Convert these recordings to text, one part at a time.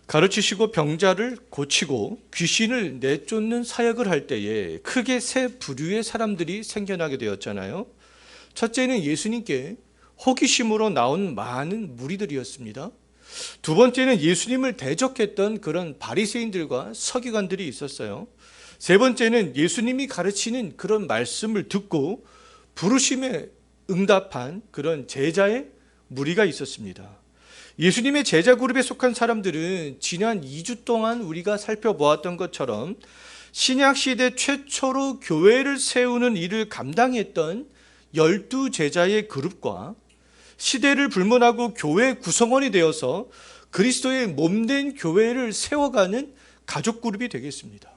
가르치시고 병자를 고치고 귀신을 내쫓는 사역을 할 때에 크게 세 부류의 사람들이 생겨나게 되었잖아요. 첫째는 예수님께 호기심으로 나온 많은 무리들이었습니다. 두 번째는 예수님을 대적했던 그런 바리새인들과 서기관들이 있었어요. 세 번째는 예수님이 가르치는 그런 말씀을 듣고 부르심에 응답한 그런 제자의 무리가 있었습니다. 예수님의 제자 그룹에 속한 사람들은 지난 2주 동안 우리가 살펴보았던 것처럼 신약 시대 최초로 교회를 세우는 일을 감당했던 12제자의 그룹과 시대를 불문하고 교회 구성원이 되어서 그리스도의 몸된 교회를 세워가는 가족 그룹이 되겠습니다.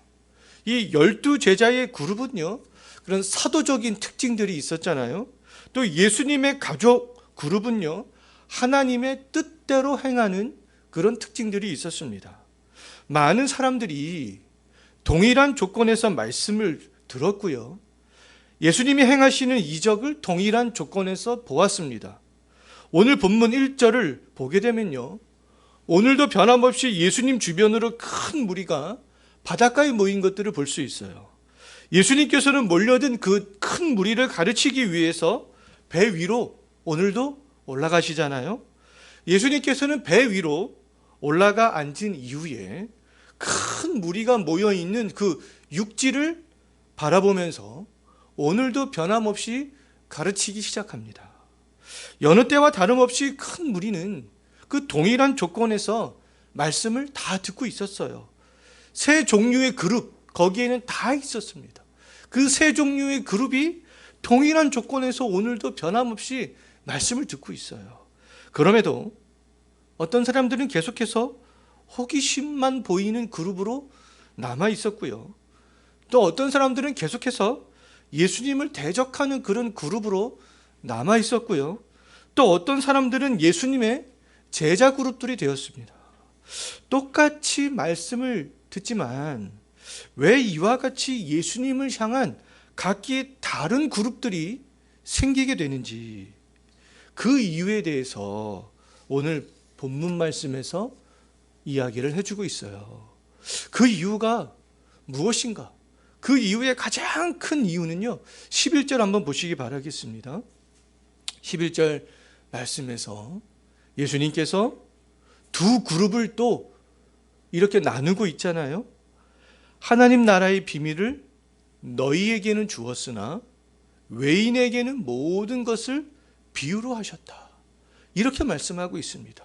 이 12제자의 그룹은요, 그런 사도적인 특징들이 있었잖아요. 또 예수님의 가족 그룹은요, 하나님의 뜻대로 행하는 그런 특징들이 있었습니다. 많은 사람들이 동일한 조건에서 말씀을 들었고요. 예수님이 행하시는 이적을 동일한 조건에서 보았습니다. 오늘 본문 1절을 보게 되면요, 오늘도 변함없이 예수님 주변으로 큰 무리가 바닷가에 모인 것들을 볼 수 있어요. 예수님께서는 몰려든 그 큰 무리를 가르치기 위해서 배 위로 오늘도 올라가시잖아요. 예수님께서는 배 위로 올라가 앉은 이후에 큰 무리가 모여있는 그 육지를 바라보면서 오늘도 변함없이 가르치기 시작합니다. 여느 때와 다름없이 큰 무리는 그 동일한 조건에서 말씀을 다 듣고 있었어요. 세 종류의 그룹, 거기에는 다 있었습니다. 그 세 종류의 그룹이 동일한 조건에서 오늘도 변함없이 말씀을 듣고 있어요. 그럼에도 어떤 사람들은 계속해서 호기심만 보이는 그룹으로 남아 있었고요. 또 어떤 사람들은 계속해서 예수님을 대적하는 그런 그룹으로 남아 있었고요. 또 어떤 사람들은 예수님의 제자 그룹들이 되었습니다. 똑같이 말씀을 듣지만 왜 이와 같이 예수님을 향한 각기 다른 그룹들이 생기게 되는지, 그 이유에 대해서 오늘 본문 말씀에서 이야기를 해주고 있어요. 그 이유가 무엇인가? 그 이유의 가장 큰 이유는요, 11절 한번 보시기 바라겠습니다. 11절 말씀에서 예수님께서 두 그룹을 또 이렇게 나누고 있잖아요. 하나님 나라의 비밀을 너희에게는 주었으나 외인에게는 모든 것을 비유로 하셨다. 이렇게 말씀하고 있습니다.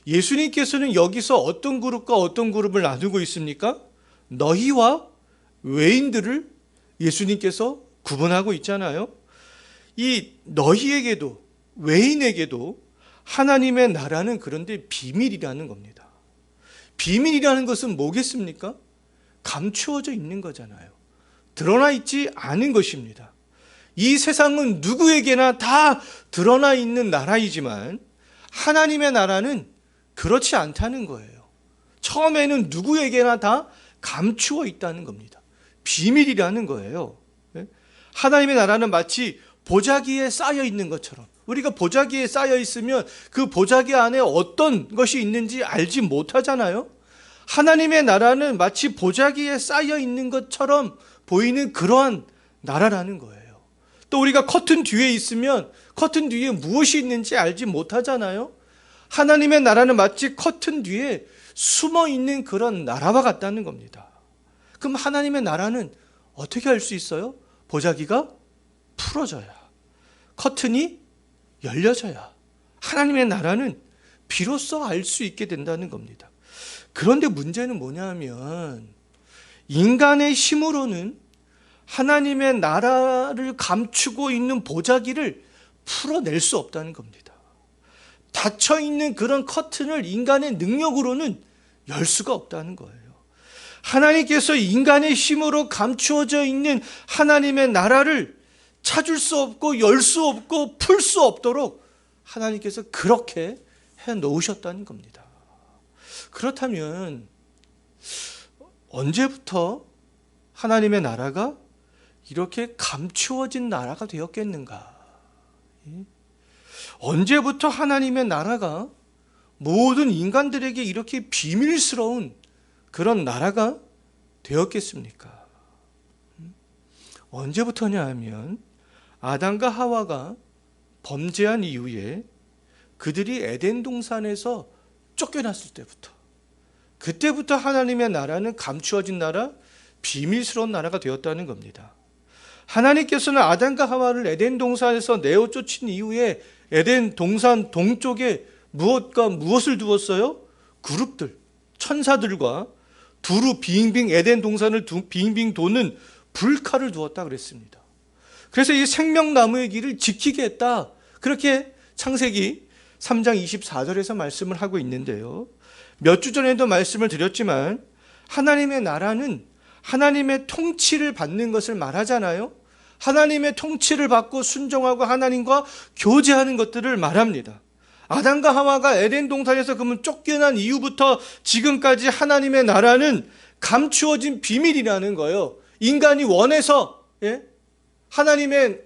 예수님께서는 여기서 어떤 그룹과 어떤 그룹을 나누고 있습니까? 너희와 외인들을 예수님께서 구분하고 있잖아요. 이 너희에게도 외인에게도 하나님의 나라는 그런데 비밀이라는 겁니다. 비밀이라는 것은 뭐겠습니까? 감추어져 있는 거잖아요. 드러나 있지 않은 것입니다. 이 세상은 누구에게나 다 드러나 있는 나라이지만 하나님의 나라는 그렇지 않다는 거예요. 처음에는 누구에게나 다 감추어 있다는 겁니다. 비밀이라는 거예요. 하나님의 나라는 마치 보자기에 쌓여 있는 것처럼, 우리가 보자기에 쌓여 있으면 그 보자기 안에 어떤 것이 있는지 알지 못하잖아요. 하나님의 나라는 마치 보자기에 쌓여 있는 것처럼 보이는 그러한 나라라는 거예요. 또 우리가 커튼 뒤에 있으면 커튼 뒤에 무엇이 있는지 알지 못하잖아요. 하나님의 나라는 마치 커튼 뒤에 숨어 있는 그런 나라와 같다는 겁니다. 그럼 하나님의 나라는 어떻게 알 수 있어요? 보자기가 풀어져야, 커튼이 열려져야 하나님의 나라는 비로소 알 수 있게 된다는 겁니다. 그런데 문제는 뭐냐 하면 인간의 힘으로는 하나님의 나라를 감추고 있는 보자기를 풀어낼 수 없다는 겁니다. 닫혀있는 그런 커튼을 인간의 능력으로는 열 수가 없다는 거예요. 하나님께서 인간의 힘으로 감추어져 있는 하나님의 나라를 찾을 수 없고 열 수 없고 풀 수 없도록 하나님께서 그렇게 해 놓으셨다는 겁니다. 그렇다면 언제부터 하나님의 나라가 이렇게 감추어진 나라가 되었겠는가? 언제부터 하나님의 나라가 모든 인간들에게 이렇게 비밀스러운 그런 나라가 되었겠습니까? 언제부터냐 하면 아담과 하와가 범죄한 이후에 그들이 에덴 동산에서 쫓겨났을 때부터, 그때부터 하나님의 나라는 감추어진 나라, 비밀스러운 나라가 되었다는 겁니다. 하나님께서는 아담과 하와를 에덴 동산에서 내어 쫓은 이후에 에덴 동산 동쪽에 무엇을 두었어요? 그룹들, 천사들과 두루 빙빙 에덴 동산을 빙빙 도는 불칼을 두었다 그랬습니다. 그래서 이 생명나무의 길을 지키게 했다, 그렇게 창세기 3장 24절에서 말씀을 하고 있는데요. 몇 주 전에도 말씀을 드렸지만 하나님의 나라는 하나님의 통치를 받는 것을 말하잖아요. 하나님의 통치를 받고 순종하고 하나님과 교제하는 것들을 말합니다. 아담과 하와가 에덴 동산에서 그러면 쫓겨난 이후부터 지금까지 하나님의 나라는 감추어진 비밀이라는 거예요. 인간이 원해서 하나님의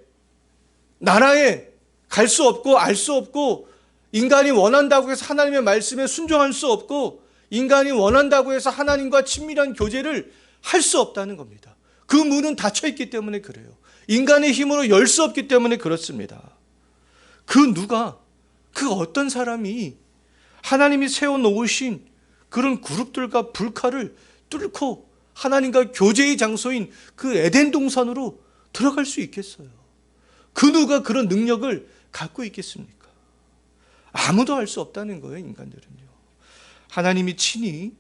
나라에 갈 수 없고 알 수 없고, 인간이 원한다고 해서 하나님의 말씀에 순종할 수 없고, 인간이 원한다고 해서 하나님과 친밀한 교제를 할 수 없다는 겁니다. 그 문은 닫혀 있기 때문에 그래요. 인간의 힘으로 열 수 없기 때문에 그렇습니다. 그 어떤 사람이 하나님이 세워놓으신 그런 그룹들과 불칼을 뚫고 하나님과 교제의 장소인 그 에덴 동산으로 들어갈 수 있겠어요? 그 누가 그런 능력을 갖고 있겠습니까? 아무도 알 수 없다는 거예요, 인간들은요. 하나님이 친히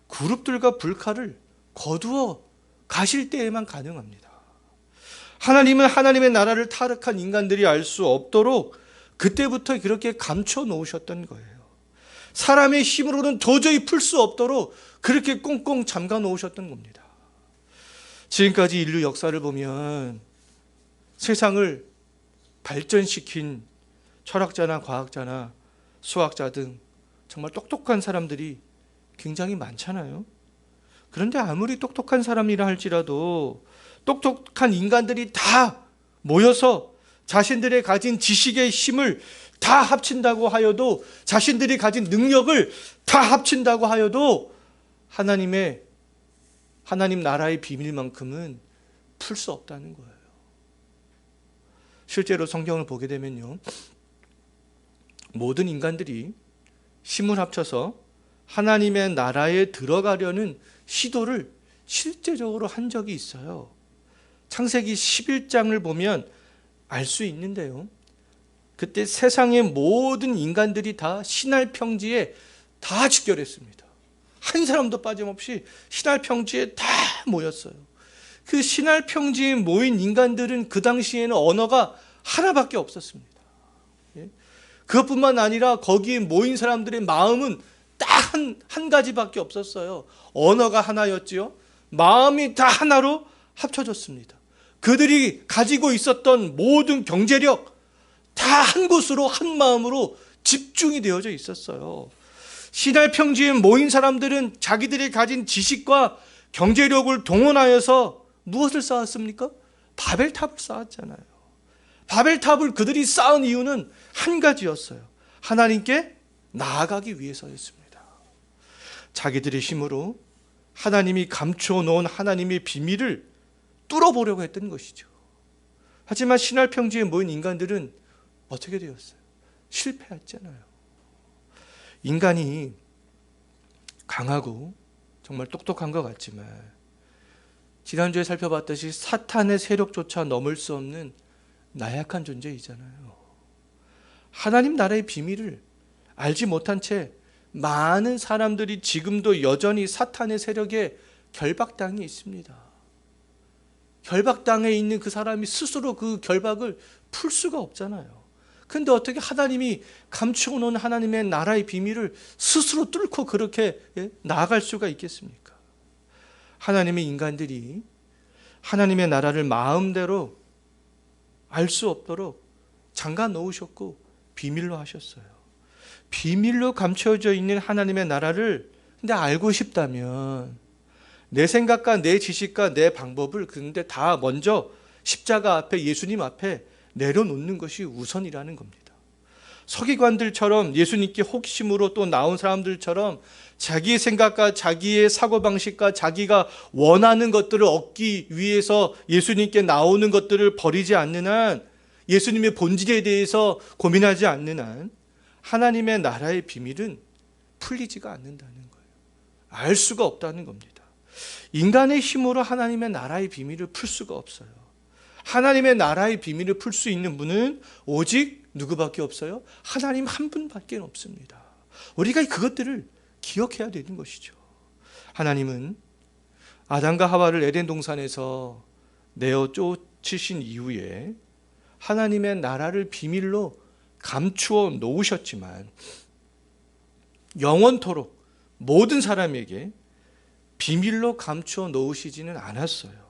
그룹들과 불칼을 거두어 가실 때에만 가능합니다. 하나님은 하나님의 나라를 타락한 인간들이 알 수 없도록 그때부터 그렇게 감춰 놓으셨던 거예요. 사람의 힘으로는 도저히 풀 수 없도록 그렇게 꽁꽁 잠가 놓으셨던 겁니다. 지금까지 인류 역사를 보면 세상을 발전시킨 철학자나 과학자나 수학자 등 정말 똑똑한 사람들이 굉장히 많잖아요. 그런데 아무리 똑똑한 사람이라 할지라도 똑똑한 인간들이 다 모여서 자신들의 가진 지식의 힘을 다 합친다고 하여도, 자신들이 가진 능력을 다 합친다고 하여도 하나님 나라의 비밀만큼은 풀 수 없다는 거예요. 실제로 성경을 보게 되면요, 모든 인간들이 힘을 합쳐서 하나님의 나라에 들어가려는 시도를 실제적으로 한 적이 있어요. 창세기 11장을 보면 알 수 있는데요, 그때 세상의 모든 인간들이 다 신할 평지에 다 집결했습니다. 한 사람도 빠짐없이 신할 평지에 다 모였어요. 그 신할 평지에 모인 인간들은 그 당시에는 언어가 하나밖에 없었습니다. 그것뿐만 아니라 거기에 모인 사람들의 마음은 딱 한 가지밖에 없었어요. 언어가 하나였지요. 마음이 다 하나로 합쳐졌습니다. 그들이 가지고 있었던 모든 경제력 다 한 곳으로, 한 마음으로 집중이 되어져 있었어요. 신할 평지에 모인 사람들은 자기들이 가진 지식과 경제력을 동원하여서 무엇을 쌓았습니까? 바벨탑을 쌓았잖아요. 바벨탑을 그들이 쌓은 이유는 한 가지였어요. 하나님께 나아가기 위해서였습니다. 자기들의 힘으로 하나님이 감추어 놓은 하나님의 비밀을 뚫어보려고 했던 것이죠. 하지만 신할 평지에 모인 인간들은 어떻게 되었어요? 실패했잖아요. 인간이 강하고 정말 똑똑한 것 같지만 지난주에 살펴봤듯이 사탄의 세력조차 넘을 수 없는 나약한 존재이잖아요. 하나님 나라의 비밀을 알지 못한 채 많은 사람들이 지금도 여전히 사탄의 세력에 결박당해 있습니다. 결박당해 있는 그 사람이 스스로 그 결박을 풀 수가 없잖아요. 근데 어떻게 하나님이 감추어 놓은 하나님의 나라의 비밀을 스스로 뚫고 그렇게 나아갈 수가 있겠습니까? 하나님의 인간들이 하나님의 나라를 마음대로 알 수 없도록 잠가 놓으셨고 비밀로 하셨어요. 비밀로 감춰져 있는 하나님의 나라를 근데 알고 싶다면 내 생각과 내 지식과 내 방법을 근데 다 먼저 십자가 앞에, 예수님 앞에 내려놓는 것이 우선이라는 겁니다. 서기관들처럼 예수님께 호기심으로 또 나온 사람들처럼 자기의 생각과 자기의 사고방식과 자기가 원하는 것들을 얻기 위해서 예수님께 나오는 것들을 버리지 않는 한, 예수님의 본질에 대해서 고민하지 않는 한 하나님의 나라의 비밀은 풀리지가 않는다는 거예요. 알 수가 없다는 겁니다. 인간의 힘으로 하나님의 나라의 비밀을 풀 수가 없어요. 하나님의 나라의 비밀을 풀 수 있는 분은 오직 누구밖에 없어요? 하나님 한 분밖에 없습니다. 우리가 그것들을 기억해야 되는 것이죠. 하나님은 아담과 하와를 에덴 동산에서 내어 쫓으신 이후에 하나님의 나라를 비밀로 감추어 놓으셨지만 영원토록 모든 사람에게 비밀로 감추어 놓으시지는 않았어요.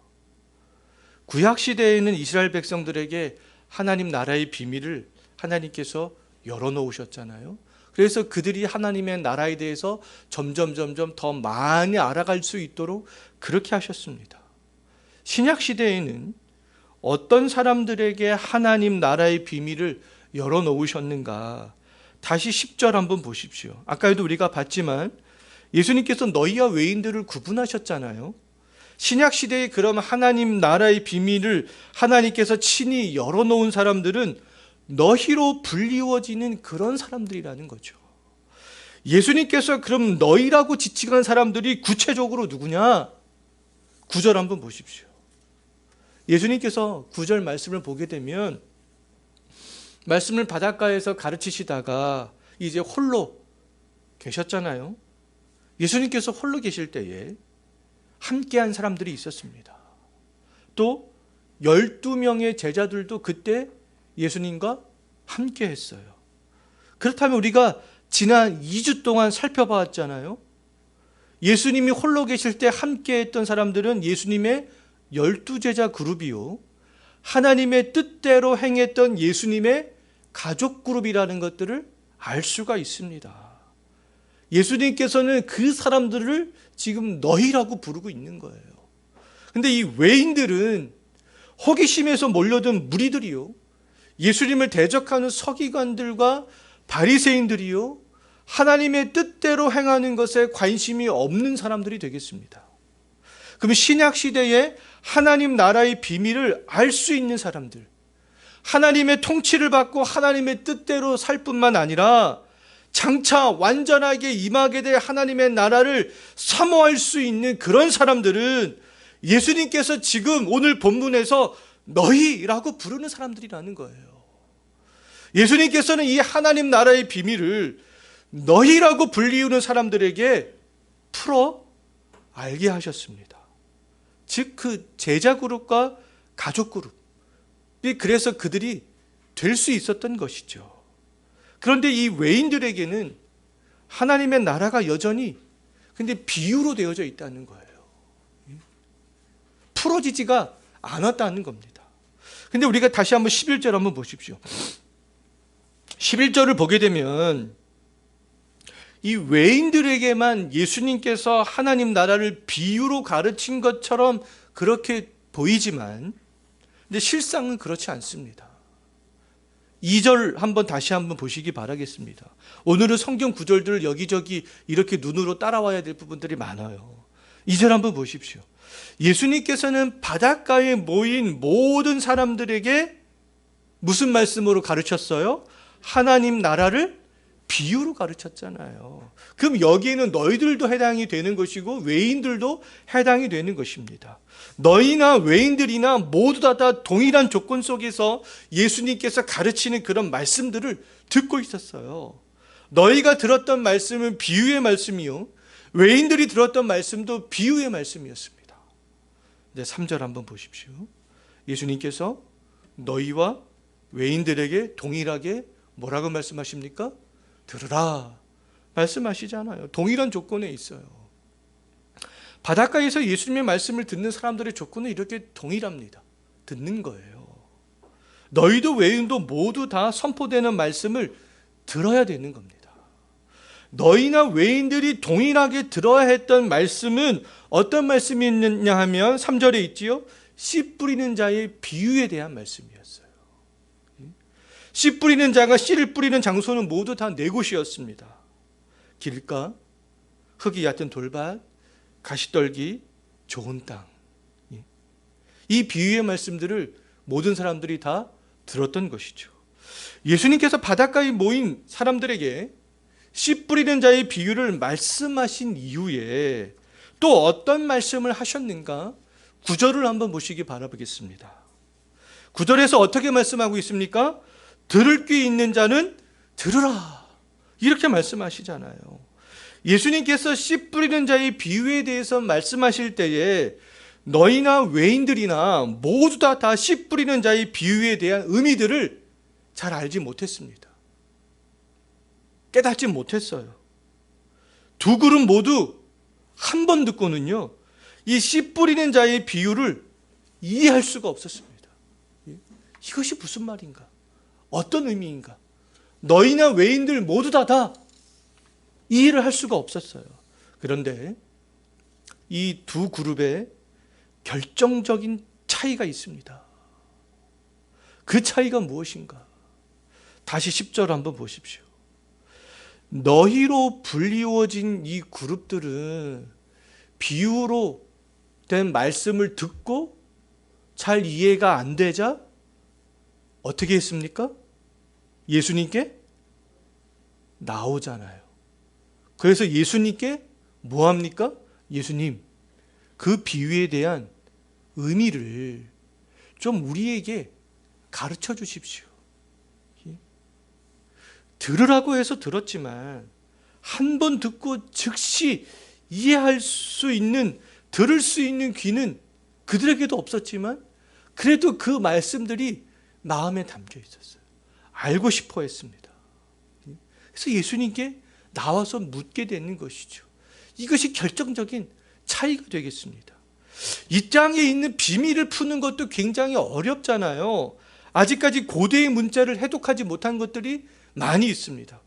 구약시대에는 이스라엘 백성들에게 하나님 나라의 비밀을 하나님께서 열어놓으셨잖아요. 그래서 그들이 하나님의 나라에 대해서 점점 더 많이 알아갈 수 있도록 그렇게 하셨습니다. 신약시대에는 어떤 사람들에게 하나님 나라의 비밀을 열어놓으셨는가? 다시 10절 한번 보십시오. 아까도 우리가 봤지만 예수님께서 너희와 외인들을 구분하셨잖아요. 신약시대에 그럼 하나님 나라의 비밀을 하나님께서 친히 열어놓은 사람들은 너희로 불리워지는 그런 사람들이라는 거죠. 예수님께서 그럼 너희라고 지칭한 사람들이 구체적으로 누구냐? 9절 한번 보십시오. 예수님께서 9절 말씀을 보게 되면 말씀을 바닷가에서 가르치시다가 이제 홀로 계셨잖아요. 예수님께서 홀로 계실 때에 함께한 사람들이 있었습니다. 또 12명의 제자들도 그때 예수님과 함께 했어요. 그렇다면 우리가 지난 2주 동안 살펴봤잖아요. 예수님이 홀로 계실 때 함께 했던 사람들은 예수님의 12제자 그룹이요, 하나님의 뜻대로 행했던 예수님의 가족 그룹이라는 것들을 알 수가 있습니다. 예수님께서는 그 사람들을 지금 너희라고 부르고 있는 거예요. 근데 이 외인들은 호기심에서 몰려든 무리들이요, 예수님을 대적하는 서기관들과 바리새인들이요, 하나님의 뜻대로 행하는 것에 관심이 없는 사람들이 되겠습니다. 그럼 신약 시대에 하나님 나라의 비밀을 알 수 있는 사람들, 하나님의 통치를 받고 하나님의 뜻대로 살 뿐만 아니라 장차 완전하게 임하게 될 하나님의 나라를 사모할 수 있는 그런 사람들은 예수님께서 지금 오늘 본문에서 너희라고 부르는 사람들이라는 거예요. 예수님께서는 이 하나님 나라의 비밀을 너희라고 불리우는 사람들에게 풀어 알게 하셨습니다. 즉 그 제자 그룹과 가족 그룹이 그래서 그들이 될 수 있었던 것이죠. 그런데 이 외인들에게는 하나님의 나라가 여전히 근데 비유로 되어져 있다는 거예요. 풀어지지가 않았다는 겁니다. 근데 우리가 다시 한번 11절 한번 보십시오. 11절을 보게 되면 이 외인들에게만 예수님께서 하나님 나라를 비유로 가르친 것처럼 그렇게 보이지만 근데 실상은 그렇지 않습니다. 2절 한번 다시 한번 보시기 바라겠습니다. 오늘은 성경 구절들을 여기저기 이렇게 눈으로 따라와야 될 부분들이 많아요. 2절 한번 보십시오. 예수님께서는 바닷가에 모인 모든 사람들에게 무슨 말씀으로 가르쳤어요? 하나님 나라를 비유로 가르쳤잖아요. 그럼 여기에는 너희들도 해당이 되는 것이고 외인들도 해당이 되는 것입니다. 너희나 외인들이나 모두 다 동일한 조건 속에서 예수님께서 가르치는 그런 말씀들을 듣고 있었어요. 너희가 들었던 말씀은 비유의 말씀이요, 외인들이 들었던 말씀도 비유의 말씀이었습니다. 네, 3절 한번 보십시오. 예수님께서 너희와 외인들에게 동일하게 뭐라고 말씀하십니까? 들으라 말씀하시잖아요. 동일한 조건에 있어요. 바닷가에서 예수님의 말씀을 듣는 사람들의 조건은 이렇게 동일합니다. 듣는 거예요. 너희도 외인도 모두 다 선포되는 말씀을 들어야 되는 겁니다. 너희나 외인들이 동일하게 들어야 했던 말씀은 어떤 말씀이었냐 하면 3절에 있지요. 씨 뿌리는 자의 비유에 대한 말씀이었어요. 씨 뿌리는 자가 씨를 뿌리는 장소는 모두 다 네 곳이었습니다. 길가, 흙이 얕은 돌밭, 가시떨기, 좋은 땅. 이 비유의 말씀들을 모든 사람들이 다 들었던 것이죠. 예수님께서 바닷가에 모인 사람들에게 씨 뿌리는 자의 비유를 말씀하신 이후에 또 어떤 말씀을 하셨는가? 9절을 한번 보시기 바라보겠습니다. 9절에서 어떻게 말씀하고 있습니까? 들을 귀 있는 자는 들으라, 이렇게 말씀하시잖아요. 예수님께서 씨 뿌리는 자의 비유에 대해서 말씀하실 때에 너희나 외인들이나 모두 다 씨 뿌리는 자의 비유에 대한 의미들을 잘 알지 못했습니다. 깨닫지 못했어요. 두 그룹 모두 한 번 듣고는요, 이 씨 뿌리는 자의 비유를 이해할 수가 없었습니다. 이것이 무슨 말인가? 어떤 의미인가? 너희나 외인들 모두 다 이해를 할 수가 없었어요. 그런데 이 두 그룹에 결정적인 차이가 있습니다. 그 차이가 무엇인가? 다시 10절 한번 보십시오. 너희로 불리워진 이 그룹들은 비유로 된 말씀을 듣고 잘 이해가 안 되자 어떻게 했습니까? 예수님께 나오잖아요. 그래서 예수님께 뭐 합니까? 예수님, 그 비유에 대한 의미를 좀 우리에게 가르쳐 주십시오. 들으라고 해서 들었지만 한 번 듣고 즉시 이해할 수 있는, 들을 수 있는 귀는 그들에게도 없었지만 그래도 그 말씀들이 마음에 담겨 있었어요. 알고 싶어 했습니다. 그래서 예수님께 나와서 묻게 되는 것이죠. 이것이 결정적인 차이가 되겠습니다. 이 땅에 있는 비밀을 푸는 것도 굉장히 어렵잖아요. 아직까지 고대의 문자를 해독하지 못한 것들이 많이 있습니다.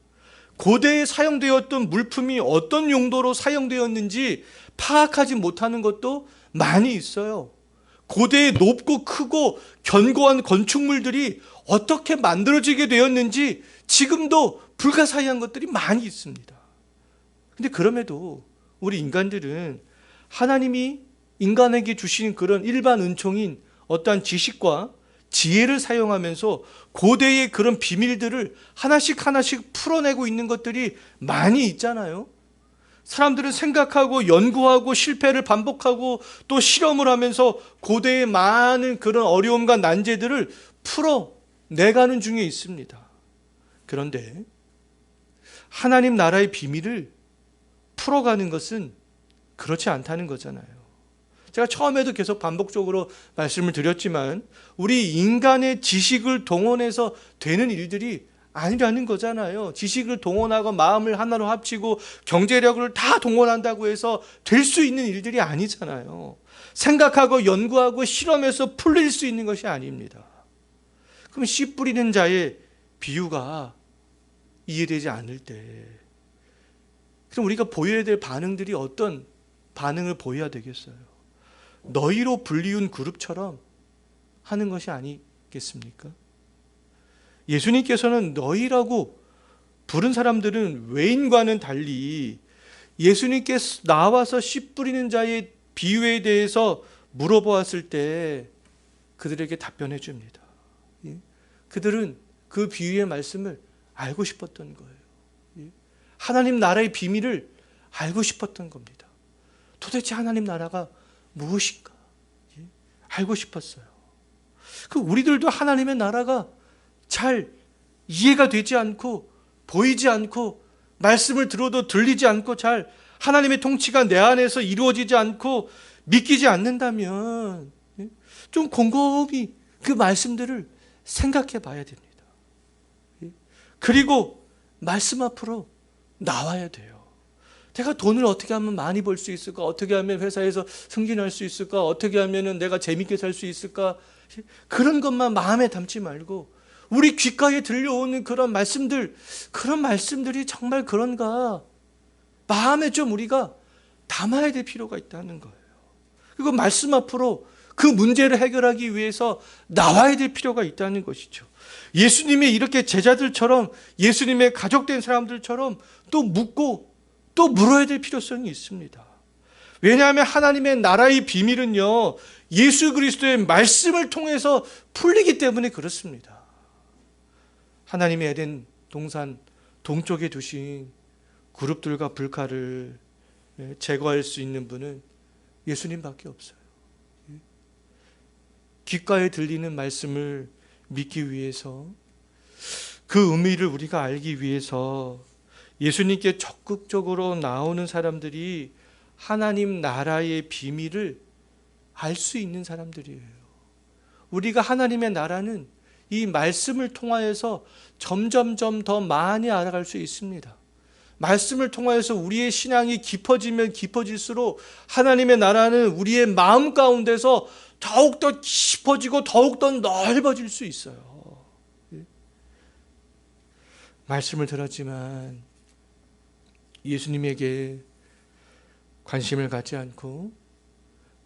고대에 사용되었던 물품이 어떤 용도로 사용되었는지 파악하지 못하는 것도 많이 있어요. 고대의 높고 크고 견고한 건축물들이 어떻게 만들어지게 되었는지 지금도 불가사의한 것들이 많이 있습니다. 근데 그럼에도 우리 인간들은 하나님이 인간에게 주신 그런 일반 은총인 어떠한 지식과 지혜를 사용하면서 고대의 그런 비밀들을 하나씩 하나씩 풀어내고 있는 것들이 많이 있잖아요. 사람들은 생각하고 연구하고 실패를 반복하고 또 실험을 하면서 고대의 많은 그런 어려움과 난제들을 풀어내가는 중에 있습니다. 그런데 하나님 나라의 비밀을 풀어가는 것은 그렇지 않다는 거잖아요. 제가 처음에도 계속 반복적으로 말씀을 드렸지만 우리 인간의 지식을 동원해서 되는 일들이 아니라는 거잖아요. 지식을 동원하고 마음을 하나로 합치고 경제력을 다 동원한다고 해서 될 수 있는 일들이 아니잖아요. 생각하고 연구하고 실험해서 풀릴 수 있는 것이 아닙니다. 그럼 씨 뿌리는 자의 비유가 이해되지 않을 때 그럼 우리가 보여야 될 반응들이 어떤 반응을 보여야 되겠어요? 너희로 불리운 그룹처럼 하는 것이 아니겠습니까? 예수님께서는 너희라고 부른 사람들은 외인과는 달리 예수님께서 나와서 씨 뿌리는 자의 비유에 대해서 물어보았을 때 그들에게 답변해 줍니다. 그들은 그 비유의 말씀을 알고 싶었던 거예요. 하나님 나라의 비밀을 알고 싶었던 겁니다. 도대체 하나님 나라가 무엇인가 알고 싶었어요. 그 우리들도 하나님의 나라가 잘 이해가 되지 않고 보이지 않고 말씀을 들어도 들리지 않고 잘 하나님의 통치가 내 안에서 이루어지지 않고 믿기지 않는다면 좀 곰곰이 그 말씀들을 생각해 봐야 됩니다. 그리고 말씀 앞으로 나와야 돼요. 내가 돈을 어떻게 하면 많이 벌 수 있을까? 어떻게 하면 회사에서 승진할 수 있을까? 어떻게 하면 내가 재밌게 살 수 있을까? 그런 것만 마음에 담지 말고 우리 귓가에 들려오는 그런 말씀들, 그런 말씀들이 정말 그런가? 마음에 좀 우리가 담아야 될 필요가 있다는 거예요. 그리고 말씀 앞으로 그 문제를 해결하기 위해서 나와야 될 필요가 있다는 것이죠. 예수님이 이렇게 제자들처럼 예수님의 가족된 사람들처럼 또 묻고 또 물어야 될 필요성이 있습니다. 왜냐하면 하나님의 나라의 비밀은요, 예수 그리스도의 말씀을 통해서 풀리기 때문에 그렇습니다. 하나님의 에덴 동산 동쪽에 두신 그룹들과 불칼을 제거할 수 있는 분은 예수님밖에 없어요. 귓가에 들리는 말씀을 믿기 위해서, 그 의미를 우리가 알기 위해서 예수님께 적극적으로 나오는 사람들이 하나님 나라의 비밀을 알 수 있는 사람들이에요. 우리가 하나님의 나라는 이 말씀을 통하여서 점점점 더 많이 알아갈 수 있습니다. 말씀을 통하여서 우리의 신앙이 깊어지면 깊어질수록 하나님의 나라는 우리의 마음 가운데서 더욱더 깊어지고 더욱더 넓어질 수 있어요. 말씀을 들었지만 예수님에게 관심을 갖지 않고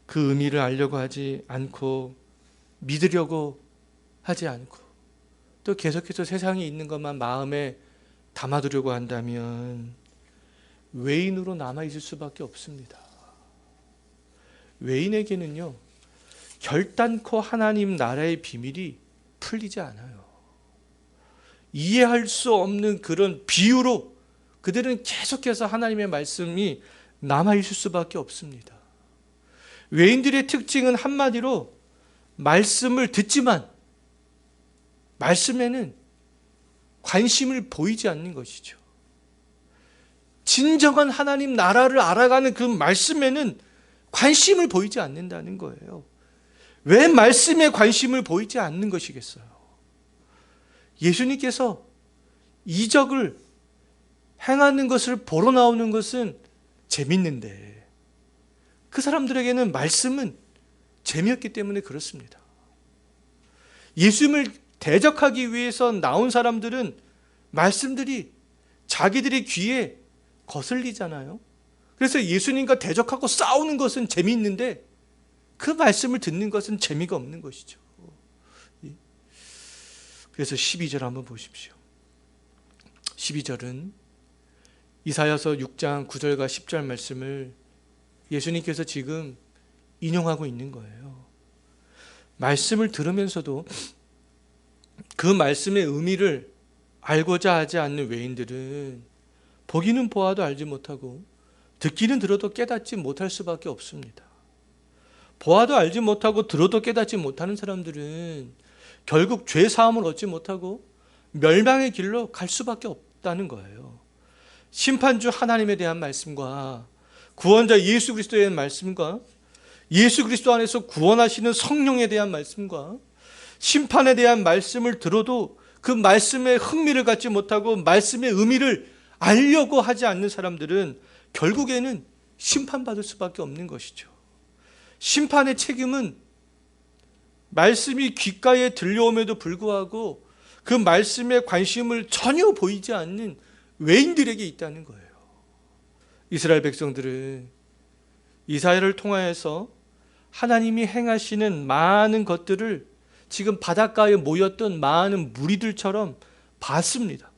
그 의미를 알려고 하지 않고 믿으려고 하지 않고 또 계속해서 세상에 있는 것만 마음에 담아두려고 한다면 외인으로 남아있을 수밖에 없습니다. 외인에게는요, 결단코 하나님 나라의 비밀이 풀리지 않아요. 이해할 수 없는 그런 비유로 그들은 계속해서 하나님의 말씀이 남아있을 수밖에 없습니다. 외인들의 특징은 한마디로 말씀을 듣지만 말씀에는 관심을 보이지 않는 것이죠. 진정한 하나님 나라를 알아가는 그 말씀에는 관심을 보이지 않는다는 거예요. 왜 말씀에 관심을 보이지 않는 것이겠어요? 예수님께서 이적을 행하는 것을 보러 나오는 것은 재밌는데 그 사람들에게는 말씀은 재미없기 때문에 그렇습니다. 예수님을 대적하기 위해서 나온 사람들은 말씀들이 자기들의 귀에 거슬리잖아요. 그래서 예수님과 대적하고 싸우는 것은 재미있는데 그 말씀을 듣는 것은 재미가 없는 것이죠. 그래서 12절 한번 보십시오. 12절은 이사야서 6장 9절과 10절 말씀을 예수님께서 지금 인용하고 있는 거예요. 말씀을 들으면서도 그 말씀의 의미를 알고자 하지 않는 외인들은 보기는 보아도 알지 못하고 듣기는 들어도 깨닫지 못할 수밖에 없습니다. 보아도 알지 못하고 들어도 깨닫지 못하는 사람들은 결국 죄 사함을 얻지 못하고 멸망의 길로 갈 수밖에 없다는 거예요. 심판주 하나님에 대한 말씀과 구원자 예수 그리스도에 대한 말씀과 예수 그리스도 안에서 구원하시는 성령에 대한 말씀과 심판에 대한 말씀을 들어도 그 말씀에 흥미를 갖지 못하고 말씀의 의미를 알려고 하지 않는 사람들은 결국에는 심판받을 수밖에 없는 것이죠. 심판의 책임은 말씀이 귓가에 들려옴에도 불구하고 그 말씀에 관심을 전혀 보이지 않는 외인들에게 있다는 거예요. 이스라엘 백성들은 이사야를 통하여서 하나님이 행하시는 많은 것들을 지금 바닷가에 모였던 많은 무리들처럼 봤습니다.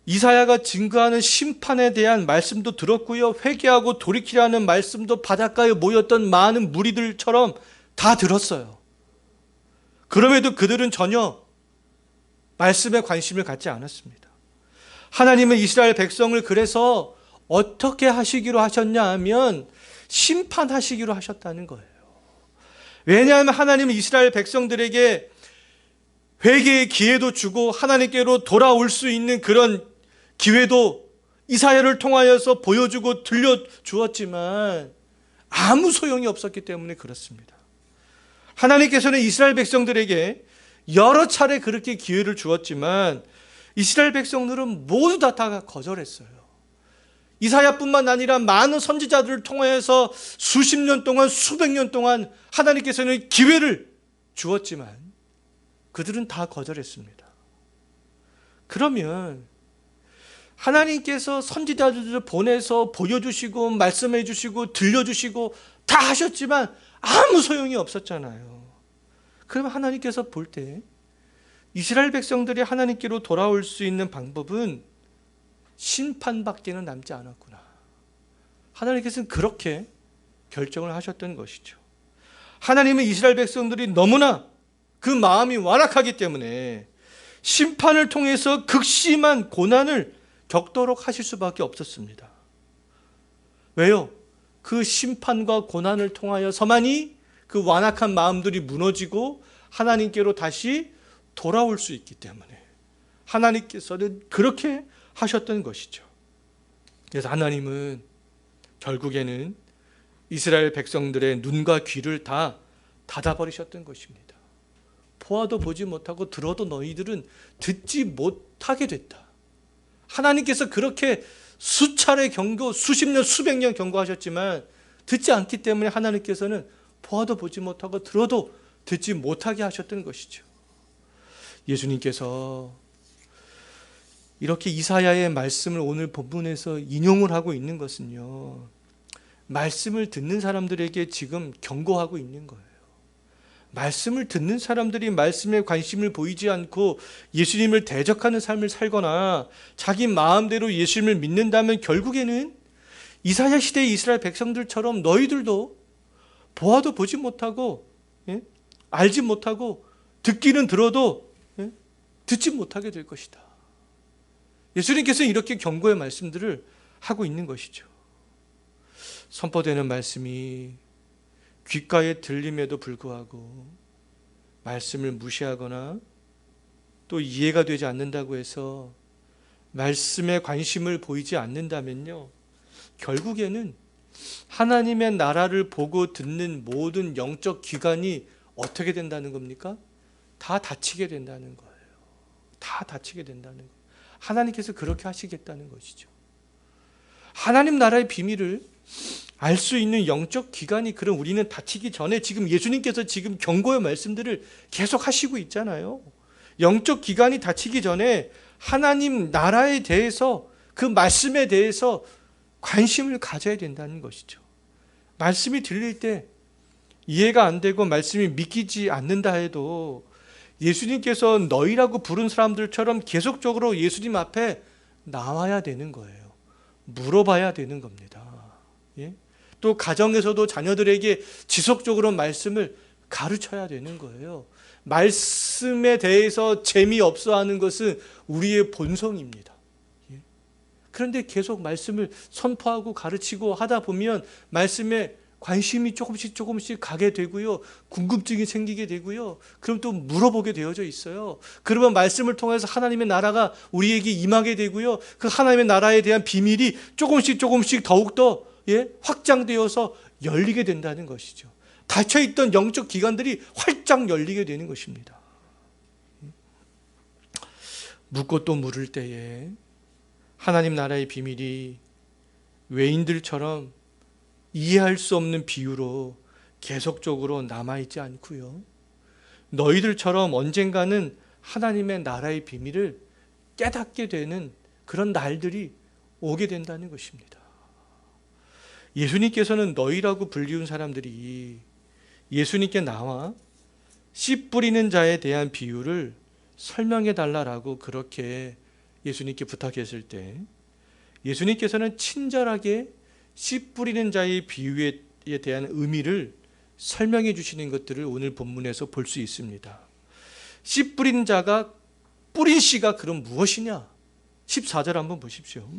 이사야가 증거하는 심판에 대한 말씀도 들었고요. 회개하고 돌이키라는 말씀도 바닷가에 모였던 많은 무리들처럼 다 들었어요. 그럼에도 그들은 전혀 말씀에 관심을 갖지 않았습니다. 하나님은 이스라엘 백성을 그래서 어떻게 하시기로 하셨냐 하면 심판하시기로 하셨다는 거예요. 왜냐하면 하나님은 이스라엘 백성들에게 회개의 기회도 주고 하나님께로 돌아올 수 있는 그런 기회도 이사야를 통하여서 보여주고 들려주었지만 아무 소용이 없었기 때문에 그렇습니다. 하나님께서는 이스라엘 백성들에게 여러 차례 그렇게 기회를 주었지만 이스라엘 백성들은 모두 다 거절했어요. 이사야뿐만 아니라 많은 선지자들을 통해서 수십 년 동안 수백 년 동안 하나님께서는 기회를 주었지만 그들은 다 거절했습니다. 그러면 하나님께서 선지자들을 보내서 보여주시고 말씀해 주시고 들려주시고 다 하셨지만 아무 소용이 없었잖아요. 그러면 하나님께서 볼 때 이스라엘 백성들이 하나님께로 돌아올 수 있는 방법은 심판밖에는 남지 않았구나. 하나님께서는 그렇게 결정을 하셨던 것이죠. 하나님은 이스라엘 백성들이 너무나 그 마음이 완악하기 때문에 심판을 통해서 극심한 고난을 겪도록 하실 수밖에 없었습니다. 왜요? 그 심판과 고난을 통하여서만이 그 완악한 마음들이 무너지고 하나님께로 다시 돌아올 수 있기 때문에 하나님께서는 그렇게 하셨던 것이죠. 그래서 하나님은 결국에는 이스라엘 백성들의 눈과 귀를 다 닫아버리셨던 것입니다. 보아도 보지 못하고 들어도 너희들은 듣지 못하게 됐다. 하나님께서 그렇게 수차례 경고, 수십 년, 수백 년 경고하셨지만 듣지 않기 때문에 하나님께서는 보아도 보지 못하고 들어도 듣지 못하게 하셨던 것이죠. 예수님께서 이렇게 이사야의 말씀을 오늘 본문에서 인용을 하고 있는 것은요, 말씀을 듣는 사람들에게 지금 경고하고 있는 거예요. 말씀을 듣는 사람들이 말씀에 관심을 보이지 않고 예수님을 대적하는 삶을 살거나 자기 마음대로 예수님을 믿는다면 결국에는 이사야 시대의 이스라엘 백성들처럼 너희들도 보아도 보지 못하고, 알지 못하고, 듣기는 들어도 듣지 못하게 될 것이다. 예수님께서는 이렇게 경고의 말씀들을 하고 있는 것이죠. 선포되는 말씀이 귓가에 들림에도 불구하고 말씀을 무시하거나 또 이해가 되지 않는다고 해서 말씀에 관심을 보이지 않는다면요, 결국에는 하나님의 나라를 보고 듣는 모든 영적 기관이 어떻게 된다는 겁니까? 다 닫히게 된다는 거예요. 다 닫히게 된다는 거예요. 하나님께서 그렇게 하시겠다는 것이죠. 하나님 나라의 비밀을 알 수 있는 영적 기관이, 그럼 우리는 닫히기 전에 지금 예수님께서 지금 경고의 말씀들을 계속 하시고 있잖아요. 영적 기관이 닫히기 전에 하나님 나라에 대해서, 그 말씀에 대해서 관심을 가져야 된다는 것이죠. 말씀이 들릴 때 이해가 안 되고 말씀이 믿기지 않는다 해도 예수님께서 너희라고 부른 사람들처럼 계속적으로 예수님 앞에 나와야 되는 거예요. 물어봐야 되는 겁니다. 예? 또 가정에서도 자녀들에게 지속적으로 말씀을 가르쳐야 되는 거예요. 말씀에 대해서 재미없어 하는 것은 우리의 본성입니다. 예? 그런데 계속 말씀을 선포하고 가르치고 하다 보면 말씀에 관심이 조금씩 가게 되고요. 궁금증이 생기게 되고요. 그럼 또 물어보게 되어져 있어요. 그러면 말씀을 통해서 하나님의 나라가 우리에게 임하게 되고요. 그 하나님의 나라에 대한 비밀이 조금씩 더욱더 확장되어서 열리게 된다는 것이죠. 닫혀있던 영적 기관들이 활짝 열리게 되는 것입니다. 묻고 또 물을 때에 하나님 나라의 비밀이 외인들처럼 이해할 수 없는 비유로 계속적으로 남아있지 않고요, 너희들처럼 언젠가는 하나님의 나라의 비밀을 깨닫게 되는 그런 날들이 오게 된다는 것입니다. 예수님께서는 너희라고 불리운 사람들이 예수님께 나와 씨 뿌리는 자에 대한 비유를 설명해 달라라고 그렇게 예수님께 부탁했을 때 예수님께서는 친절하게 씨 뿌리는 자의 비유에 대한 의미를 설명해 주시는 것들을 오늘 본문에서 볼 수 있습니다. 씨 뿌리는 자가, 뿌린 씨가 그럼 무엇이냐? 14절 한번 보십시오.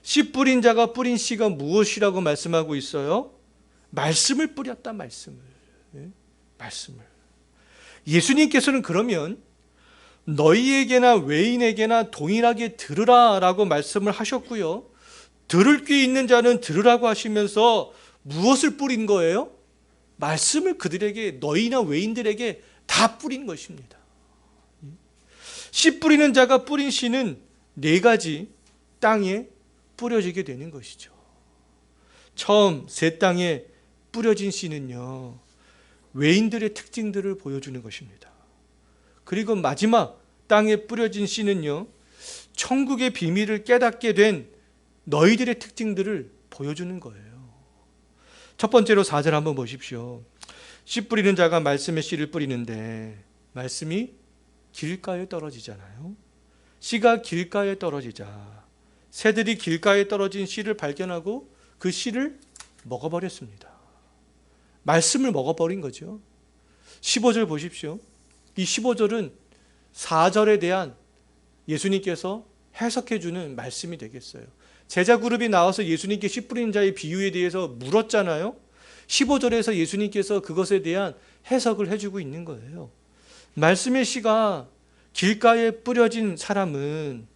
씨 뿌린 자가 뿌린 씨가 무엇이라고 말씀하고 있어요? 말씀을 뿌렸다. 말씀을. 예수님께서는 그러면 너희에게나 외인에게나 동일하게 들으라라고 말씀을 하셨고요, 들을 귀 있는 자는 들으라고 하시면서 무엇을 뿌린 거예요? 말씀을 그들에게, 너희나 외인들에게 다 뿌린 것입니다. 씨 뿌리는 자가 뿌린 씨는 4가지 땅에 뿌려지게 되는 것이죠. 처음 새 땅에 뿌려진 씨는요, 외인들의 특징들을 보여주는 것입니다. 그리고 마지막 땅에 뿌려진 씨는요, 천국의 비밀을 깨닫게 된 너희들의 특징들을 보여주는 거예요. 첫 번째로 4절 한번 보십시오. 씨 뿌리는 자가 말씀의 씨를 뿌리는데 말씀이 길가에 떨어지잖아요. 씨가 길가에 떨어지자 새들이 길가에 떨어진 씨를 발견하고 그 씨를 먹어버렸습니다. 말씀을 먹어버린 거죠. 15절 보십시오. 이 15절은 4절에 대한 예수님께서 해석해주는 말씀이 되겠어요. 제자 그룹이 나와서 예수님께 씨 뿌리는 자의 비유에 대해서 물었잖아요. 15절에서 예수님께서 그것에 대한 해석을 해주고 있는 거예요. 말씀의 씨가 길가에 뿌려진 사람은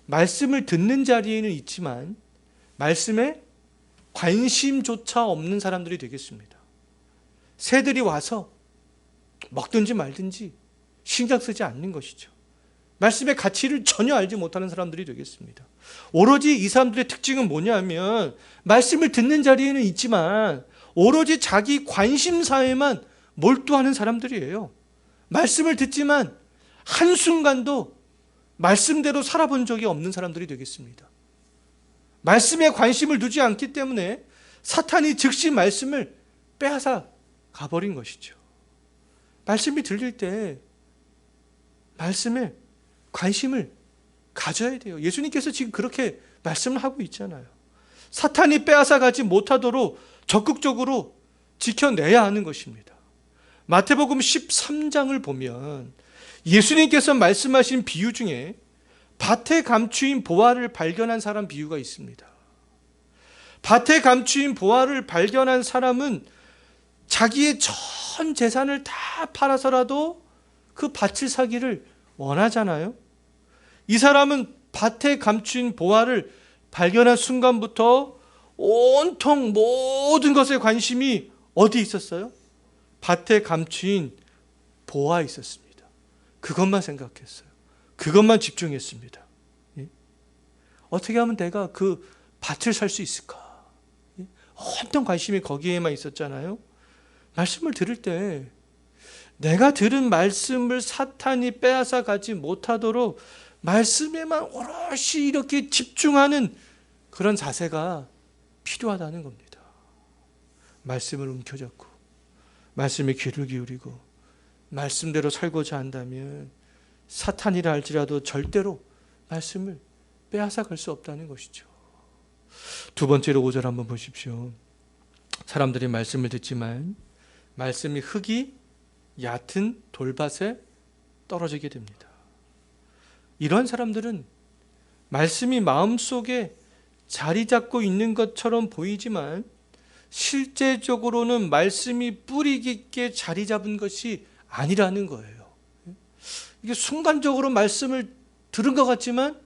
말씀을 듣는 자리에는 있지만 말씀에 관심조차 없는 사람들이 되겠습니다. 새들이 와서 먹든지 말든지 신경 쓰지 않는 것이죠. 말씀의 가치를 전혀 알지 못하는 사람들이 되겠습니다. 오로지 이 사람들의 특징은 뭐냐면 말씀을 듣는 자리에는 있지만 오로지 자기 관심사에만 몰두하는 사람들이에요. 말씀을 듣지만 한순간도 말씀대로 살아본 적이 없는 사람들이 되겠습니다. 말씀에 관심을 두지 않기 때문에 사탄이 즉시 말씀을 빼앗아 가버린 것이죠. 말씀이 들릴 때 말씀에 관심을 가져야 돼요. 예수님께서 지금 그렇게 말씀을 하고 있잖아요. 사탄이 빼앗아 가지 못하도록 적극적으로 지켜내야 하는 것입니다. 마태복음 13장을 보면 예수님께서 말씀하신 비유 중에 밭에 감추인 보화를 발견한 사람 비유가 있습니다. 밭에 감추인 보화를 발견한 사람은 자기의 전 재산을 다 팔아서라도 그 밭을 사기를 원하잖아요. 이 사람은 밭에 감추인 보화를 발견한 순간부터 온통 모든 것에 관심이 어디 있었어요? 밭에 감추인 보화에 있었습니다. 그것만 생각했어요. 그것만 집중했습니다. 예? 어떻게 하면 내가 그 밭을 살 수 있을까? 예? 온통 관심이 거기에만 있었잖아요. 말씀을 들을 때 내가 들은 말씀을 사탄이 빼앗아 가지 못하도록 말씀에만 오롯이 이렇게 집중하는 그런 자세가 필요하다는 겁니다. 말씀을 움켜잡고 말씀에 귀를 기울이고 말씀대로 살고자 한다면 사탄이라 할지라도 절대로 말씀을 빼앗아 갈 수 없다는 것이죠. 두 번째로 5절 한번 보십시오. 사람들이 말씀을 듣지만 말씀이 흙이 얕은 돌밭에 떨어지게 됩니다. 이런 사람들은 말씀이 마음속에 자리 잡고 있는 것처럼 보이지만 실제적으로는 말씀이 뿌리 깊게 자리 잡은 것이 아니라는 거예요. 이게 순간적으로 말씀을 들은 것 같지만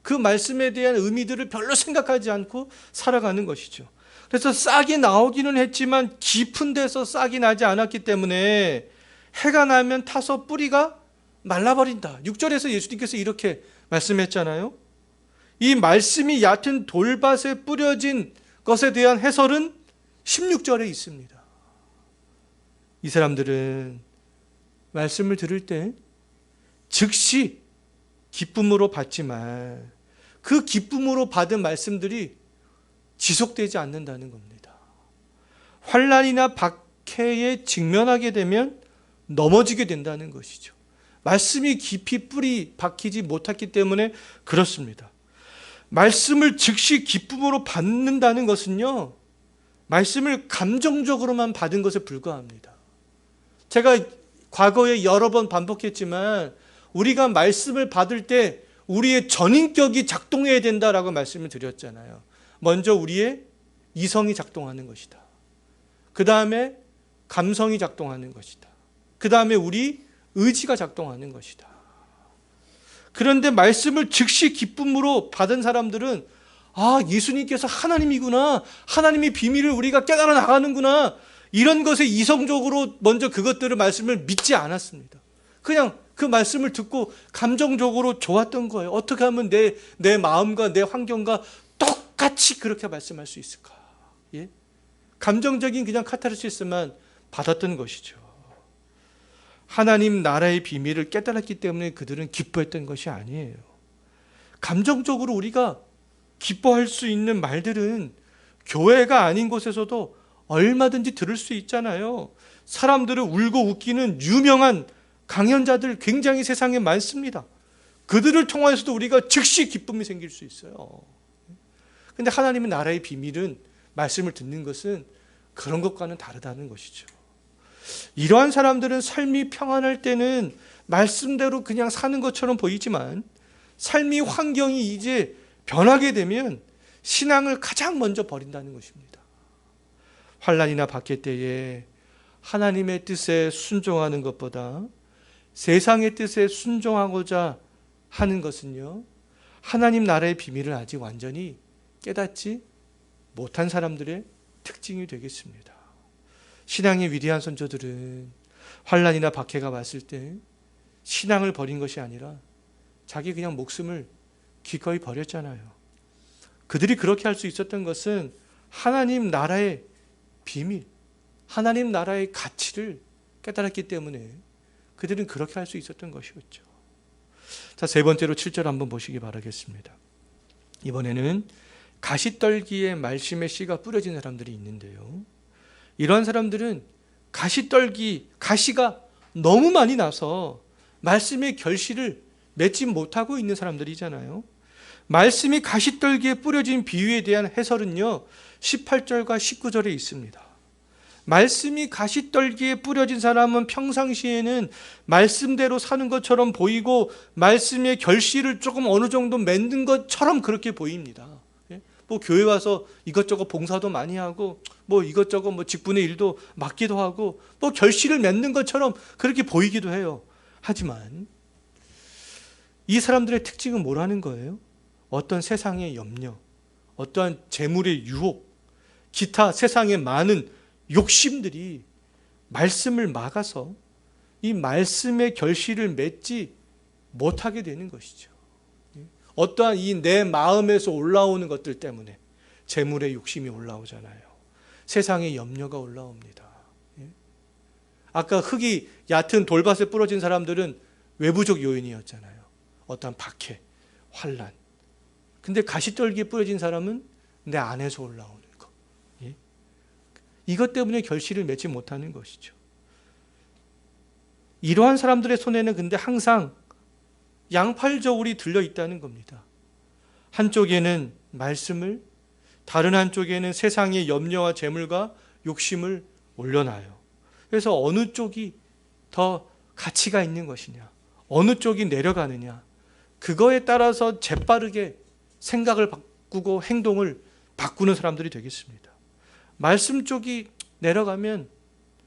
그 말씀에 대한 의미들을 별로 생각하지 않고 살아가는 것이죠. 그래서 싹이 나오기는 했지만 깊은 데서 싹이 나지 않았기 때문에 해가 나면 타서 뿌리가 말라버린다. 6절에서 예수님께서 이렇게 말씀했잖아요. 이 말씀이 얕은 돌밭에 뿌려진 것에 대한 해설은 16절에 있습니다. 이 사람들은 말씀을 들을 때 즉시 기쁨으로 받지만 그 기쁨으로 받은 말씀들이 지속되지 않는다는 겁니다. 환난이나 박해에 직면하게 되면 넘어지게 된다는 것이죠. 말씀이 깊이 뿌리 박히지 못했기 때문에 그렇습니다. 말씀을 즉시 기쁨으로 받는다는 것은요, 말씀을 감정적으로만 받은 것에 불과합니다. 제가 과거에 여러 번 반복했지만 우리가 말씀을 받을 때 우리의 전인격이 작동해야 된다라고 말씀을 드렸잖아요. 먼저 우리의 이성이 작동하는 것이다. 그 다음에 감성이 작동하는 것이다. 그 다음에 우리 의지가 작동하는 것이다. 그런데 말씀을 즉시 기쁨으로 받은 사람들은 예수님께서 하나님이구나, 하나님의 비밀을 우리가 깨달아 나가는구나, 이런 것에 이성적으로 먼저 그것들을 말씀을 믿지 않았습니다. 그냥 그 말씀을 듣고 감정적으로 좋았던 거예요. 어떻게 하면 내 마음과 내 환경과 똑같이 그렇게 말씀할 수 있을까? 예? 감정적인 그냥 카타르시스만 받았던 것이죠. 하나님 나라의 비밀을 깨달았기 때문에 그들은 기뻐했던 것이 아니에요. 감정적으로 우리가 기뻐할 수 있는 말들은 교회가 아닌 곳에서도 얼마든지 들을 수 있잖아요. 사람들을 울고 웃기는 유명한 강연자들 굉장히 세상에 많습니다. 그들을 통해서도 우리가 즉시 기쁨이 생길 수 있어요. 근데 하나님의 나라의 비밀은, 말씀을 듣는 것은 그런 것과는 다르다는 것이죠. 이러한 사람들은 삶이 평안할 때는 말씀대로 그냥 사는 것처럼 보이지만, 삶의 환경이 이제 변하게 되면 신앙을 가장 먼저 버린다는 것입니다. 환난이나 박해 때에 하나님의 뜻에 순종하는 것보다 세상의 뜻에 순종하고자 하는 것은요, 하나님 나라의 비밀을 아직 완전히 깨닫지 못한 사람들의 특징이 되겠습니다. 신앙의 위대한 선조들은 환난이나 박해가 왔을 때 신앙을 버린 것이 아니라 자기 그냥 목숨을 기꺼이 버렸잖아요. 그들이 그렇게 할 수 있었던 것은 하나님 나라의 비밀, 하나님 나라의 가치를 깨달았기 때문에 그들은 그렇게 할 수 있었던 것이었죠. 자, 세 번째로 7절 한번 보시기 바라겠습니다. 이번에는 가시떨기에 말씀의 씨가 뿌려진 사람들이 있는데요, 이런 사람들은 가시가 너무 많이 나서 말씀의 결실을 맺지 못하고 있는 사람들이잖아요. 말씀이 가시떨기에 뿌려진 비유에 대한 해설은요, 18절과 19절에 있습니다. 말씀이 가시떨기에 뿌려진 사람은 평상시에는 말씀대로 사는 것처럼 보이고 말씀의 결실을 조금 어느 정도 맺는 것처럼 그렇게 보입니다. 뭐 교회 와서 이것저것 봉사도 많이 하고 뭐 이것저것 뭐 직분의 일도 맡기도 하고 뭐 결실을 맺는 것처럼 그렇게 보이기도 해요. 하지만 이 사람들의 특징은 뭐라는 거예요? 어떤 세상의 염려, 어떠한 재물의 유혹, 기타 세상의 많은 욕심들이 말씀을 막아서 이 말씀의 결실을 맺지 못하게 되는 것이죠. 어떠한 이 내 마음에서 올라오는 것들 때문에 재물의 욕심이 올라오잖아요. 세상의 염려가 올라옵니다. 아까 흙이 얕은 돌밭에 부러진 사람들은 외부적 요인이었잖아요. 어떠한 박해, 환난. 근데 가시떨기에 뿌려진 사람은 내 안에서 올라오는 것. 이것 때문에 결실을 맺지 못하는 것이죠. 이러한 사람들의 손에는 근데 항상 양팔저울이 들려있다는 겁니다. 한쪽에는 말씀을, 다른 한쪽에는 세상의 염려와 재물과 욕심을 올려놔요. 그래서 어느 쪽이 더 가치가 있는 것이냐, 어느 쪽이 내려가느냐, 그거에 따라서 재빠르게 생각을 바꾸고 행동을 바꾸는 사람들이 되겠습니다. 말씀 쪽이 내려가면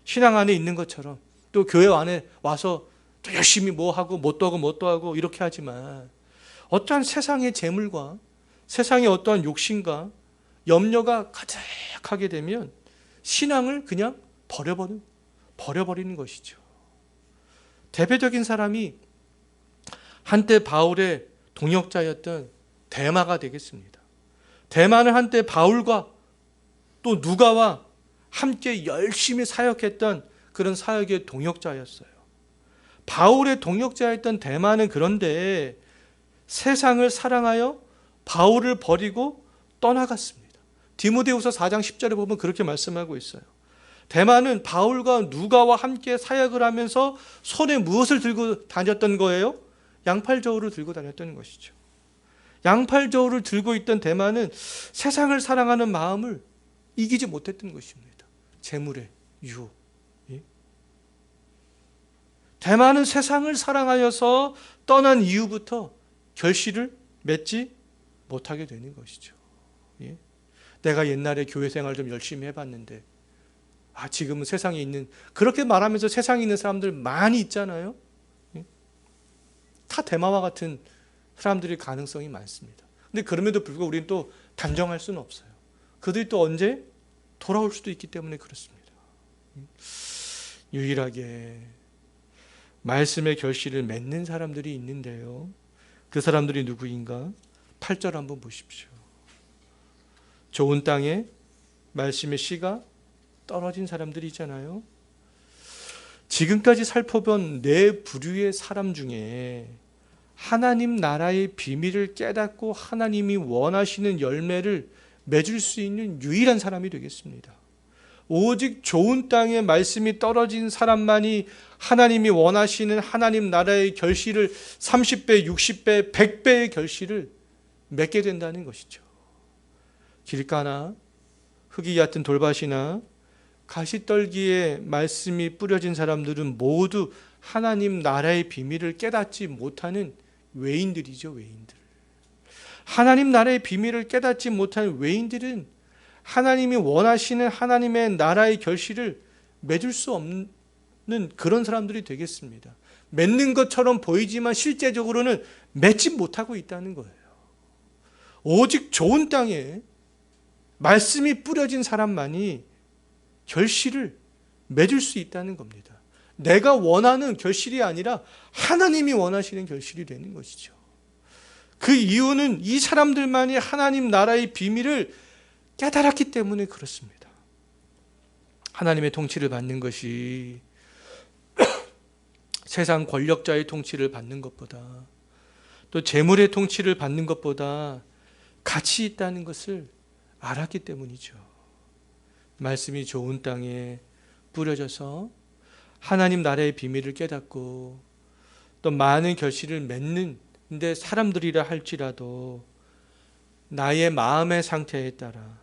신앙 안에 있는 것처럼 또 교회 안에 와서 또 열심히 뭐 하고 뭣도 하고 이렇게 하지만, 어떠한 세상의 재물과 세상의 어떠한 욕심과 염려가 가득하게 되면 신앙을 그냥 버려버리는 것이죠. 대표적인 사람이 한때 바울의 동역자였던 데마가 되겠습니다. 데마는 한때 바울과 또 누가와 함께 열심히 사역했던 그런 사역의 동역자였어요. 바울의 동역자였던 데마는 그런데 세상을 사랑하여 바울을 버리고 떠나갔습니다. 디모데후서 4장 10절에 보면 그렇게 말씀하고 있어요. 데마는 바울과 누가와 함께 사역을 하면서 손에 무엇을 들고 다녔던 거예요? 양팔저울을 들고 다녔던 것이죠. 양팔저울을 들고 있던 데마는 세상을 사랑하는 마음을 이기지 못했던 것입니다. 재물의 유혹. 데마는 세상을 사랑하여서 떠난 이후부터 결실을 맺지 못하게 되는 것이죠. 내가 옛날에 교회 생활 좀 열심히 해봤는데 지금은 세상에 있는, 그렇게 말하면서 세상에 있는 사람들 많이 있잖아요. 다 데마와 같은 사람들의 가능성이 많습니다. 근데 그럼에도 불구하고 우리는 또 단정할 수는 없어요. 그들이 또 언제 돌아올 수도 있기 때문에 그렇습니다. 유일하게 말씀의 결실을 맺는 사람들이 있는데요, 그 사람들이 누구인가? 8절 한번 보십시오. 좋은 땅에 말씀의 씨가 떨어진 사람들이 있잖아요. 지금까지 살펴본 네 부류의 사람 중에 하나님 나라의 비밀을 깨닫고 하나님이 원하시는 열매를 맺을 수 있는 유일한 사람이 되겠습니다. 오직 좋은 땅에 말씀이 떨어진 사람만이 하나님이 원하시는 하나님 나라의 결실을 30배, 60배, 100배의 결실을 맺게 된다는 것이죠. 길가나 흙이 얕은 돌밭이나 가시떨기에 말씀이 뿌려진 사람들은 모두 하나님 나라의 비밀을 깨닫지 못하는 외인들이죠. 외인들. 하나님 나라의 비밀을 깨닫지 못하는 외인들은 하나님이 원하시는 하나님의 나라의 결실을 맺을 수 없는 그런 사람들이 되겠습니다. 맺는 것처럼 보이지만 실제적으로는 맺지 못하고 있다는 거예요. 오직 좋은 땅에 말씀이 뿌려진 사람만이 결실을 맺을 수 있다는 겁니다. 내가 원하는 결실이 아니라 하나님이 원하시는 결실이 되는 것이죠. 그 이유는 이 사람들만이 하나님 나라의 비밀을 깨달았기 때문에 그렇습니다. 하나님의 통치를 받는 것이 세상 권력자의 통치를 받는 것보다, 또 재물의 통치를 받는 것보다 가치 있다는 것을 알았기 때문이죠. 말씀이 좋은 땅에 뿌려져서 하나님 나라의 비밀을 깨닫고 또 많은 결실을 맺는 데 사람들이라 할지라도 나의 마음의 상태에 따라,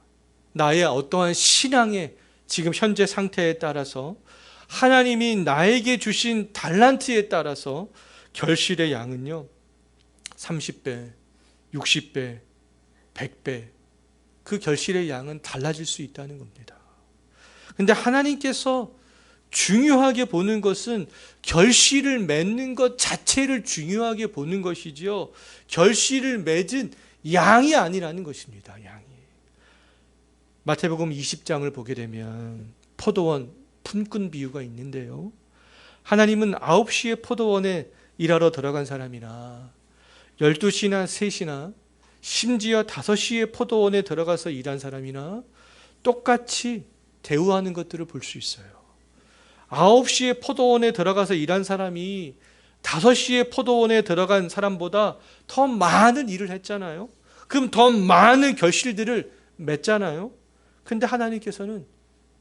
나의 어떠한 신앙의 지금 현재 상태에 따라서, 하나님이 나에게 주신 달란트에 따라서 결실의 양은요 30배, 60배, 100배 그 결실의 양은 달라질 수 있다는 겁니다. 근데 하나님께서 중요하게 보는 것은 결실을 맺는 것 자체를 중요하게 보는 것이지요, 결실을 맺은 양이 아니라는 것입니다. 양이. 마태복음 20장을 보게 되면 포도원 품꾼 비유가 있는데요, 하나님은 9시에 포도원에 일하러 들어간 사람이나 12시나 3시나 심지어 5시에 포도원에 들어가서 일한 사람이나 똑같이 대우하는 것들을 볼 수 있어요. 9시에 포도원에 들어가서 일한 사람이 5시에 포도원에 들어간 사람보다 더 많은 일을 했잖아요. 그럼 더 많은 결실들을 맺잖아요. 근데 하나님께서는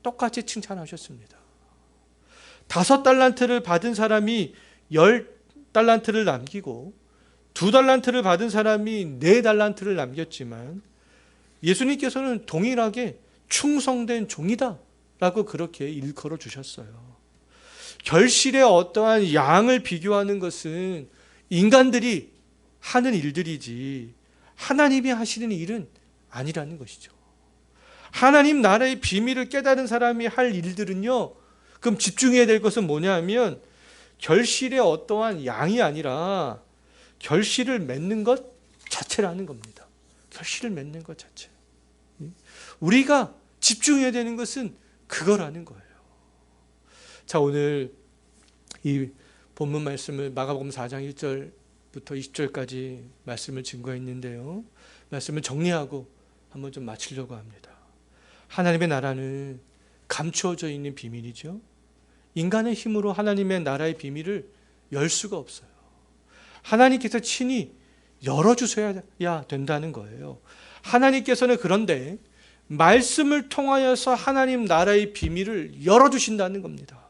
똑같이 칭찬하셨습니다. 5달란트를 받은 사람이 10달란트를 남기고 2달란트를 받은 사람이 4달란트를 남겼지만 예수님께서는 동일하게 충성된 종이다 라고 그렇게 일컬어 주셨어요. 결실의 어떠한 양을 비교하는 것은 인간들이 하는 일들이지 하나님이 하시는 일은 아니라는 것이죠. 하나님 나라의 비밀을 깨달은 사람이 할 일들은요, 그럼 집중해야 될 것은 뭐냐 하면 결실의 어떠한 양이 아니라 결실을 맺는 것 자체라는 겁니다. 결실을 맺는 것 자체. 우리가 집중해야 되는 것은 그거라는 거예요. 자, 오늘 이 본문 말씀을 마가복음 4장 1절부터 20절까지 말씀을 증거했는데요, 말씀을 정리하고 한번 좀 마치려고 합니다. 하나님의 나라는 감추어져 있는 비밀이죠. 인간의 힘으로 하나님의 나라의 비밀을 열 수가 없어요. 하나님께서 친히 열어주셔야 된다는 거예요. 하나님께서는 그런데 말씀을 통하여서 하나님 나라의 비밀을 열어주신다는 겁니다.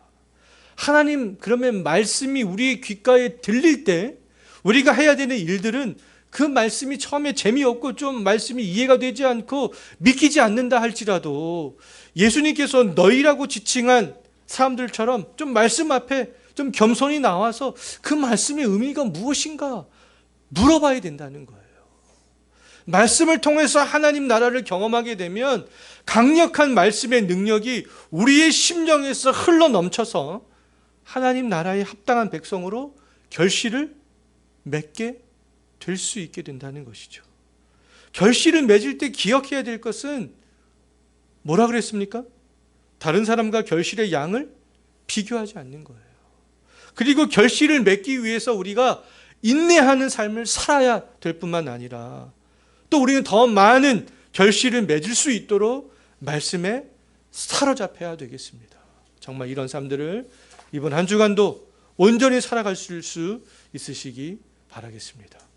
하나님, 그러면 말씀이 우리의 귓가에 들릴 때 우리가 해야 되는 일들은 그 말씀이 처음에 재미없고 좀 말씀이 이해가 되지 않고 믿기지 않는다 할지라도 예수님께서 너희라고 지칭한 사람들처럼 좀 말씀 앞에 좀 겸손히 나와서 그 말씀의 의미가 무엇인가 물어봐야 된다는 거예요. 말씀을 통해서 하나님 나라를 경험하게 되면 강력한 말씀의 능력이 우리의 심령에서 흘러 넘쳐서 하나님 나라에 합당한 백성으로 결실을 맺게 될 수 있게 된다는 것이죠. 결실을 맺을 때 기억해야 될 것은 뭐라 그랬습니까? 다른 사람과 결실의 양을 비교하지 않는 거예요. 그리고 결실을 맺기 위해서 우리가 인내하는 삶을 살아야 될 뿐만 아니라 또 우리는 더 많은 결실을 맺을 수 있도록 말씀에 사로잡혀야 되겠습니다. 정말 이런 삶들을 이번 한 주간도 온전히 살아갈 수 있으시기 바라겠습니다.